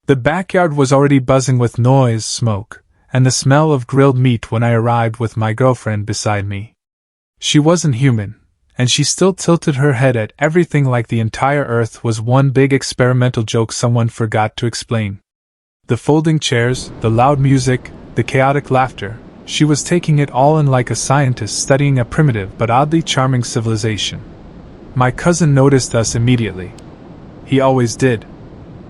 The backyard was already buzzing with noise, smoke, and the smell of grilled meat when I arrived with my girlfriend beside me. She wasn't human, and she still tilted her head at everything like the entire earth was one big experimental joke someone forgot to explain. The folding chairs, the loud music, the chaotic laughter, she was taking it all in like a scientist studying a primitive but oddly charming civilization. My cousin noticed us immediately. He always did.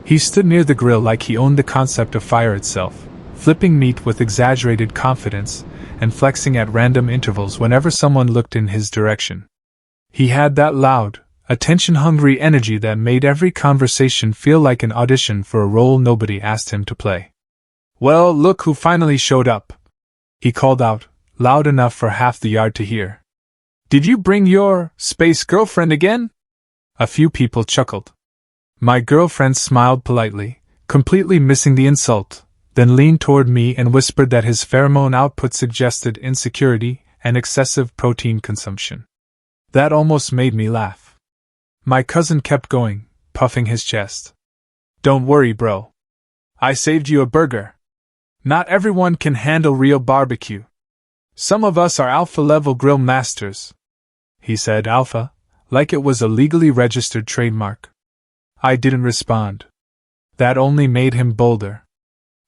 He stood near the grill like he owned the concept of fire itself, flipping meat with exaggerated confidence and flexing at random intervals whenever someone looked in his direction. He had that loud, attention-hungry energy that made every conversation feel like an audition for a role nobody asked him to play. "Well, look who finally showed up," he called out, loud enough for half the yard to hear. "Did you bring your space girlfriend again?" A few people chuckled. My girlfriend smiled politely, completely missing the insult, then leaned toward me and whispered that his pheromone output suggested insecurity and excessive protein consumption. That almost made me laugh. My cousin kept going, puffing his chest. "Don't worry, bro. I saved you a burger. Not everyone can handle real barbecue. Some of us are alpha-level grill masters." He said alpha, like it was a legally registered trademark. I didn't respond. That only made him bolder.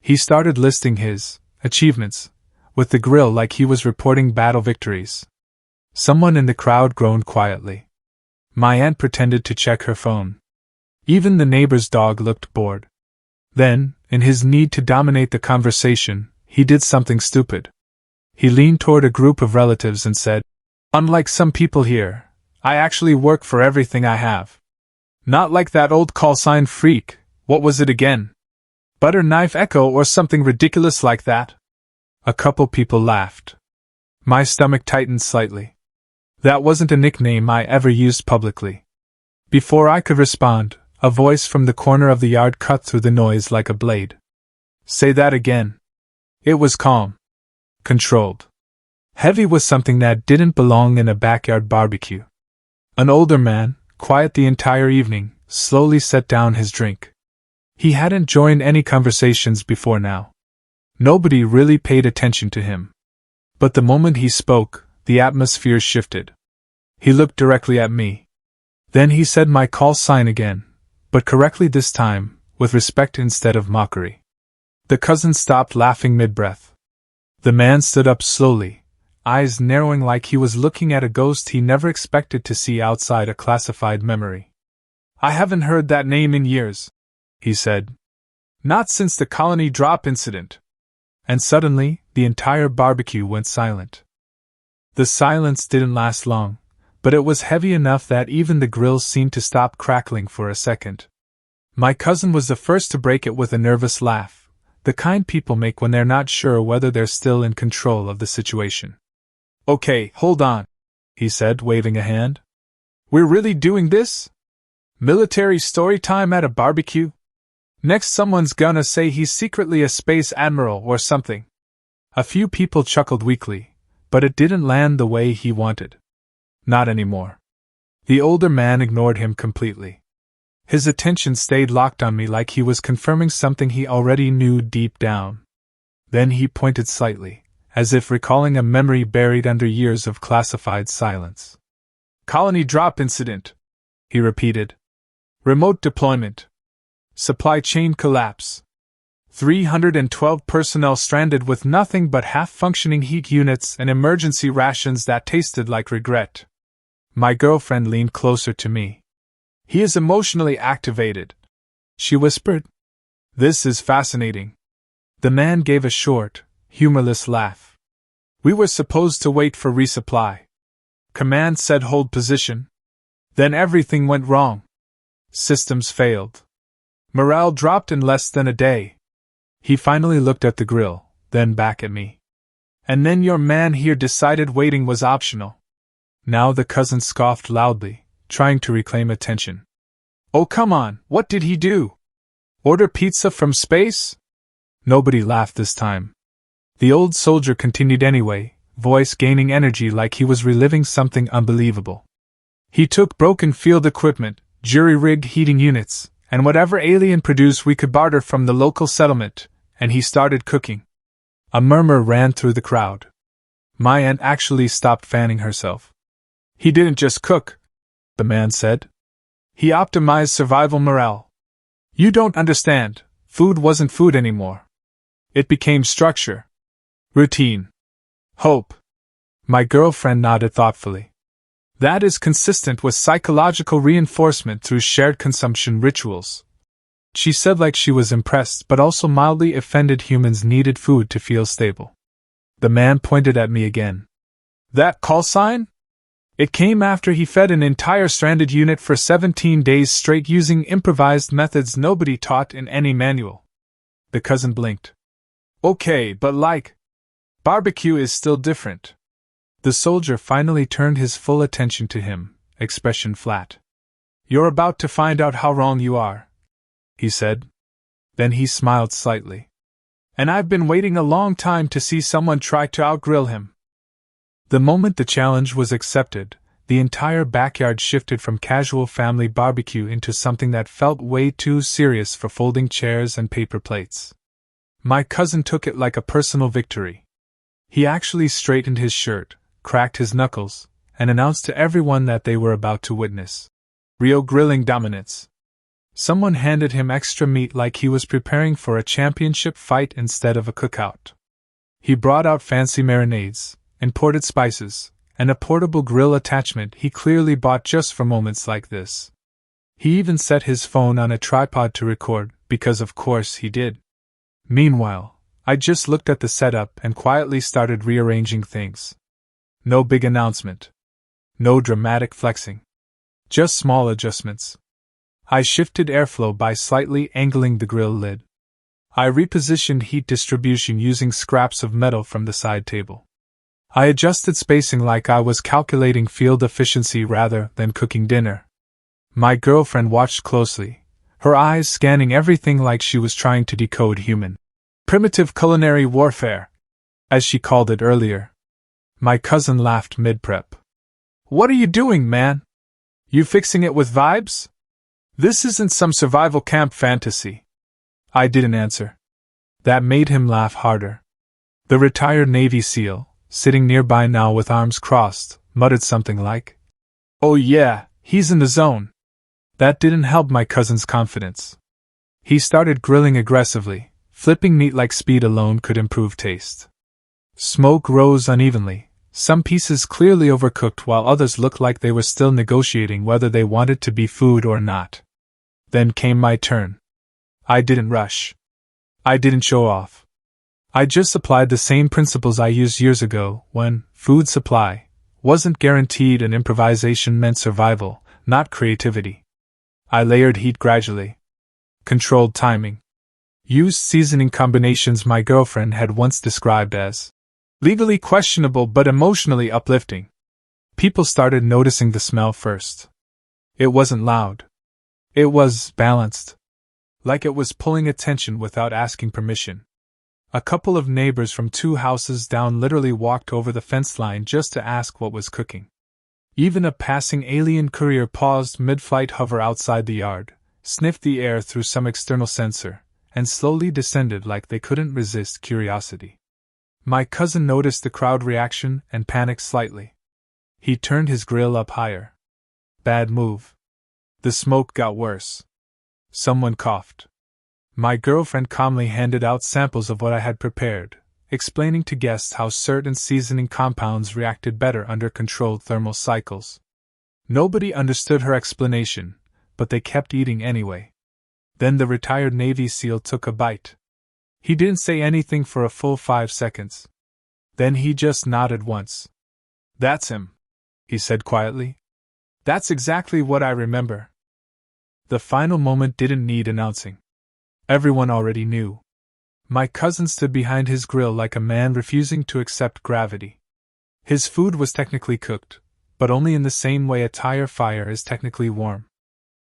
He started listing his achievements with the grill like he was reporting battle victories. Someone in the crowd groaned quietly. My aunt pretended to check her phone. Even the neighbor's dog looked bored. Then, in his need to dominate the conversation, he did something stupid. He leaned toward a group of relatives and said, "Unlike some people here, I actually work for everything I have. Not like that old call sign freak, what was it again? Butter Knife Echo or something ridiculous like that?" A couple people laughed. My stomach tightened slightly. That wasn't a nickname I ever used publicly. Before I could respond, a voice from the corner of the yard cut through the noise like a blade. "Say that again." It was calm. Controlled. Heavy was something that didn't belong in a backyard barbecue. An older man, quiet the entire evening, slowly set down his drink. He hadn't joined any conversations before now. Nobody really paid attention to him. But the moment he spoke, the atmosphere shifted. He looked directly at me. Then he said my call sign again, but correctly this time, with respect instead of mockery. The cousin stopped laughing mid-breath. The man stood up slowly, eyes narrowing like he was looking at a ghost he never expected to see outside a classified memory. "I haven't heard that name in years," he said. "Not since the Colony Drop incident." And suddenly, the entire barbecue went silent. The silence didn't last long, but it was heavy enough that even the grills seemed to stop crackling for a second. My cousin was the first to break it with a nervous laugh, the kind people make when they're not sure whether they're still in control of the situation. "Okay, hold on," he said, waving a hand. "We're really doing this? Military story time at a barbecue? Next someone's gonna say he's secretly a space admiral or something." A few people chuckled weakly, but it didn't land the way he wanted. Not anymore. The older man ignored him completely. His attention stayed locked on me like he was confirming something he already knew deep down. Then he pointed slightly, as if recalling a memory buried under years of classified silence. "Colony Drop incident," he repeated. "Remote deployment. Supply chain collapse. 312 personnel stranded with nothing but half-functioning heat units and emergency rations that tasted like regret." My girlfriend leaned closer to me. "He is emotionally activated," she whispered. "This is fascinating." The man gave a short, humorless laugh. "We were supposed to wait for resupply. Command said hold position. Then everything went wrong. Systems failed. Morale dropped in less than a day." He finally looked at the grill, then back at me. "And then your man here decided waiting was optional." Now the cousin scoffed loudly, trying to reclaim attention. "Oh come on, what did he do? Order pizza from space?" Nobody laughed this time. The old soldier continued anyway, voice gaining energy like he was reliving something unbelievable. "He took broken field equipment, jury-rigged heating units, and whatever alien produce we could barter from the local settlement, and he started cooking. A murmur ran through the crowd. My aunt actually stopped fanning herself. He didn't just cook, the man said. He optimized survival morale. You don't understand, food wasn't food anymore. It became structure. Routine. Hope. My girlfriend nodded thoughtfully. That is consistent with psychological reinforcement through shared consumption rituals. She said like she was impressed but also mildly offended. Humans needed food to feel stable. The man pointed at me again. That call sign? It came after he fed an entire stranded unit for 17 days straight using improvised methods nobody taught in any manual. The cousin blinked. Okay, but barbecue is still different. The soldier finally turned his full attention to him, expression flat. You're about to find out how wrong you are, he said. Then he smiled slightly. And I've been waiting a long time to see someone try to outgrill him. The moment the challenge was accepted, the entire backyard shifted from casual family barbecue into something that felt way too serious for folding chairs and paper plates. My cousin took it like a personal victory. He actually straightened his shirt, cracked his knuckles, and announced to everyone that they were about to witness real grilling dominance. Someone handed him extra meat like he was preparing for a championship fight instead of a cookout. He brought out fancy marinades, imported spices, and a portable grill attachment he clearly bought just for moments like this. He even set his phone on a tripod to record, because of course he did. Meanwhile, I just looked at the setup and quietly started rearranging things. No big announcement. No dramatic flexing. Just small adjustments. I shifted airflow by slightly angling the grill lid. I repositioned heat distribution using scraps of metal from the side table. I adjusted spacing like I was calculating field efficiency rather than cooking dinner. My girlfriend watched closely, her eyes scanning everything like she was trying to decode human primitive culinary warfare, as she called it earlier. My cousin laughed mid-prep. What are you doing, man? You fixing it with vibes? This isn't some survival camp fantasy. I didn't answer. That made him laugh harder. The retired Navy SEAL, sitting nearby now with arms crossed, muttered something like, "Oh yeah, he's in the zone." That didn't help my cousin's confidence. He started grilling aggressively, flipping meat like speed alone could improve taste. Smoke rose unevenly, some pieces clearly overcooked while others looked like they were still negotiating whether they wanted to be food or not. Then came my turn. I didn't rush. I didn't show off. I just applied the same principles I used years ago when food supply wasn't guaranteed and improvisation meant survival, not creativity. I layered heat gradually. Controlled timing. Used seasoning combinations my girlfriend had once described as legally questionable but emotionally uplifting. People started noticing the smell first. It wasn't loud. It was balanced. Like it was pulling attention without asking permission. A couple of neighbors from 2 houses down literally walked over the fence line just to ask what was cooking. Even a passing alien courier paused mid-flight hover outside the yard, sniffed the air through some external sensor, and slowly descended like they couldn't resist curiosity. My cousin noticed the crowd reaction and panicked slightly. He turned his grill up higher. Bad move. The smoke got worse. Someone coughed. My girlfriend calmly handed out samples of what I had prepared, explaining to guests how certain seasoning compounds reacted better under controlled thermal cycles. Nobody understood her explanation, but they kept eating anyway. Then the retired Navy SEAL took a bite. He didn't say anything for a full 5 seconds. Then he just nodded once. "That's him," he said quietly. "That's exactly what I remember." The final moment didn't need announcing. Everyone already knew. My cousin stood behind his grill like a man refusing to accept gravity. His food was technically cooked, but only in the same way a tire fire is technically warm.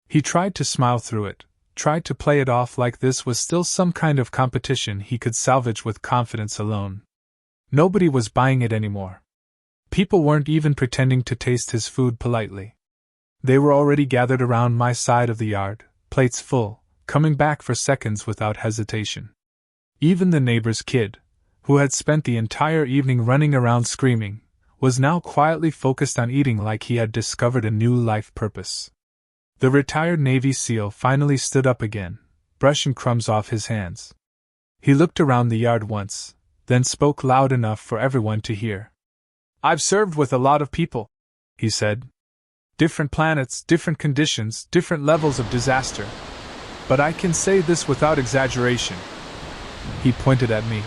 He tried to smile through it, tried to play it off like this was still some kind of competition he could salvage with confidence alone. Nobody was buying it anymore. People weren't even pretending to taste his food politely. They were already gathered around my side of the yard, plates full, coming back for seconds without hesitation. Even the neighbor's kid, who had spent the entire evening running around screaming, was now quietly focused on eating like he had discovered a new life purpose. The retired Navy SEAL finally stood up again, brushing crumbs off his hands. He looked around the yard once, then spoke loud enough for everyone to hear. "I've served with a lot of people," he said. "Different planets, different conditions, different levels of disaster. But I can say this without exaggeration." He pointed at me.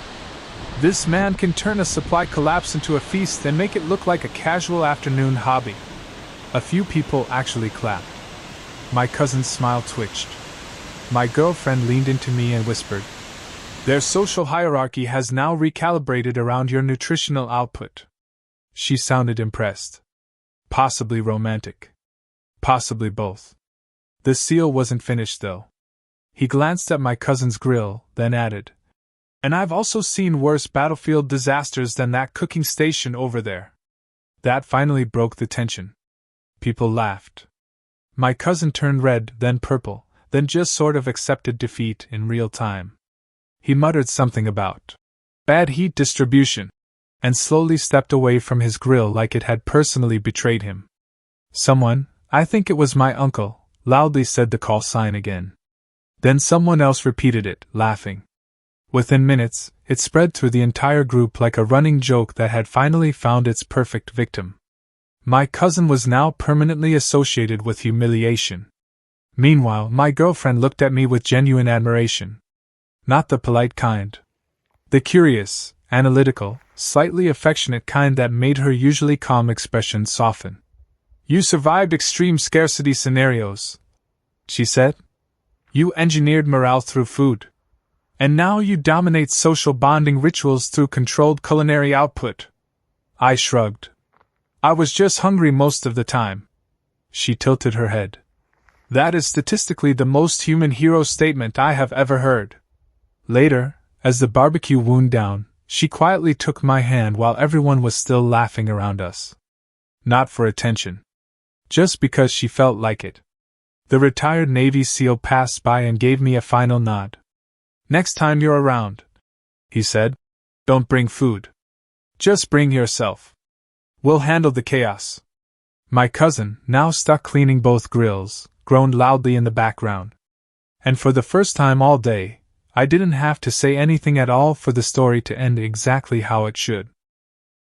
"This man can turn a supply collapse into a feast and make it look like a casual afternoon hobby." A few people actually clapped. My cousin's smile twitched. My girlfriend leaned into me and whispered, "Their social hierarchy has now recalibrated around your nutritional output." She sounded impressed. Possibly romantic. Possibly both. The SEAL wasn't finished, though. He glanced at my cousin's grill, then added, "And I've also seen worse battlefield disasters than that cooking station over there." That finally broke the tension. People laughed. My cousin turned red, then purple, then just sort of accepted defeat in real time. He muttered something about bad heat distribution, and slowly stepped away from his grill like it had personally betrayed him. Someone, I think it was my uncle, loudly said the call sign again. Then someone else repeated it, laughing. Within minutes, it spread through the entire group like a running joke that had finally found its perfect victim. My cousin was now permanently associated with humiliation. Meanwhile, my girlfriend looked at me with genuine admiration. Not the polite kind. The curious, analytical, slightly affectionate kind that made her usually calm expression soften. "You survived extreme scarcity scenarios," she said. "You engineered morale through food. And now you dominate social bonding rituals through controlled culinary output." I shrugged. "I was just hungry most of the time." She tilted her head. "That is statistically the most human hero statement I have ever heard." Later, as the barbecue wound down, she quietly took my hand while everyone was still laughing around us. Not for attention. Just because she felt like it. The retired Navy SEAL passed by and gave me a final nod. "Next time you're around," he said, "don't bring food. Just bring yourself. We'll handle the chaos." My cousin, now stuck cleaning both grills, groaned loudly in the background. And for the first time all day, I didn't have to say anything at all for the story to end exactly how it should.